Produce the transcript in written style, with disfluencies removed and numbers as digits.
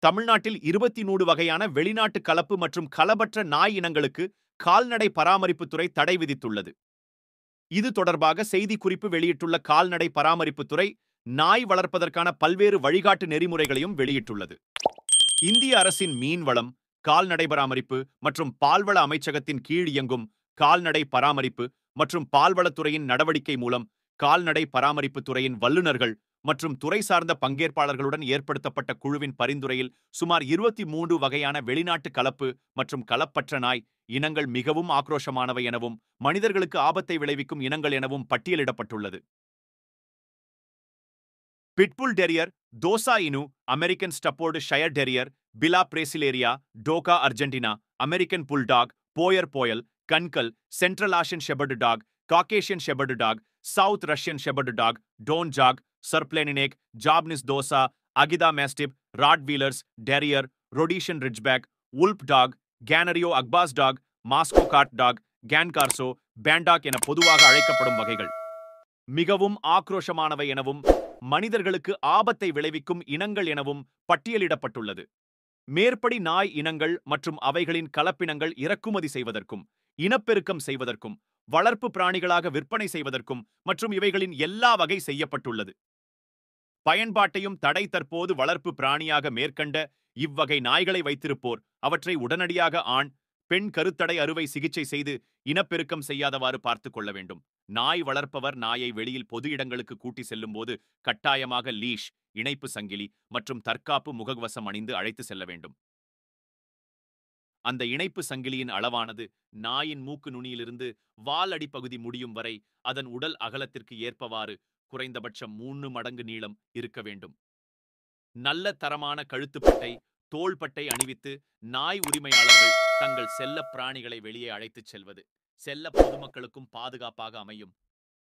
தமிழ்நாட்டில் 24 வகையான வெளிநாட்டு கலப்பு மற்றும் கலபற்ற நாய் இனங்களுக்கு கால்நடை பராமரிப்புத்துறை தடை விதித்துள்ளது. இது தொடர்பாக செய்திக்குறிப்பு வெளியிட்டுள்ள கால்நடை பராமரிப்புத்துறை, நாய் வளர்ப்பதற்கான பல்வேறு வழிகாட்டு நெறிமுறைகளையும் வெளியிட்டுள்ளது. இந்திய அரசின் மீன்வளம், கால்நடை பராமரிப்பு மற்றும் பால்வள அமைச்சகத்தின் கீழ் இயங்கும் கால்நடை பராமரிப்பு மற்றும் பால்வளத்துறையின் நடவடிக்கை மூலம் கால்நடை பராமரிப்புத் துறையின் வல்லுநர்கள் மற்றும் துறை சார்ந்த பங்கேற்பாளர்களுடன் ஏற்படுத்தப்பட்ட குழுவின் பரிந்துரையில் சுமார் 23 வகையான வெளிநாட்டு கலப்பு மற்றும் கலப்பற்ற நாய் இனங்கள் மிகவும் ஆக்ரோஷமானவை எனவும் மனிதர்களுக்கு ஆபத்தை விளைவிக்கும் இனங்கள் எனவும் பட்டியலிடப்பட்டுள்ளது. Pitbull terrier, Tosa Inu, American Staffordshire terrier, Fila Brasileira, Dogo Argentino, American bulldog, Boerboel, Kangal, Central Asian shepherd dog, Caucasian shepherd dog, South Russian shepherd dog, Tornjak, Sarplaninac, Japanese Tosa, Akita mastiff, Rottweilers, terrier, Rhodesian ridgeback, wolf dog, Canario Akbash dog, Moscow guard dog, Cane Corso, bandog என பொதுவாக அழைக்கப்படும் வகைகள் மிகவும் ஆக்ரோஷமானவை எனவும் மனிதர்களுக்கு ஆபத்தை விளைவிக்கும் இனங்கள் எனவும் பட்டியலிடப்பட்டுள்ளது. மேற்படி நாய் இனங்கள் மற்றும் அவைகளின் கலப்பினங்கள் இறக்குமதி செய்வதற்கும், இனப்பெருக்கம் செய்வதற்கும், வளர்ப்பு பிராணிகளாக விற்பனை செய்வதற்கும் மற்றும் இவைகளின் எல்லா வகை செய்யப்பட்டுள்ளது. பயன்பாட்டையும் தடை. தற்போது வளர்ப்பு பிராணியாக மேற்கண்ட இவ்வகை நாய்களை வைத்திருப்போர் அவற்றை உடனடியாக ஆண், பெண் கருத்தடை அறுவை சிகிச்சை செய்து இனப்பெருக்கம் செய்யாதவாறு பார்த்துக் கொள்ள வேண்டும். நாய் வளர்ப்பவர் நாயை வெளியில் பொது இடங்களுக்கு கூட்டி செல்லும் போது கட்டாயமாக லீஷ், இணைப்பு சங்கிலி மற்றும் தற்காப்பு முகக்கவசம் அணிந்து அழைத்து செல்ல வேண்டும். அந்த இணைப்பு சங்கிலியின் அளவானது நாயின் மூக்கு நுனியிலிருந்து வால் அடிப்பகுதி முடியும் வரை அதன் உடல் அகலத்திற்கு ஏற்பவாறு குறைந்தபட்சம் 3 மடங்கு நீளம் இருக்க வேண்டும். நல்ல தரமான கழுத்துப்பட்டை, தோள்பட்டை அணிவித்து நாய் உரிமையாளர்கள் தங்கள் செல்ல பிராணிகளை வெளியே அழைத்துச் செல்வது செல்ல பொதுமக்களுக்கும் பாதுகாப்பாக அமையும்.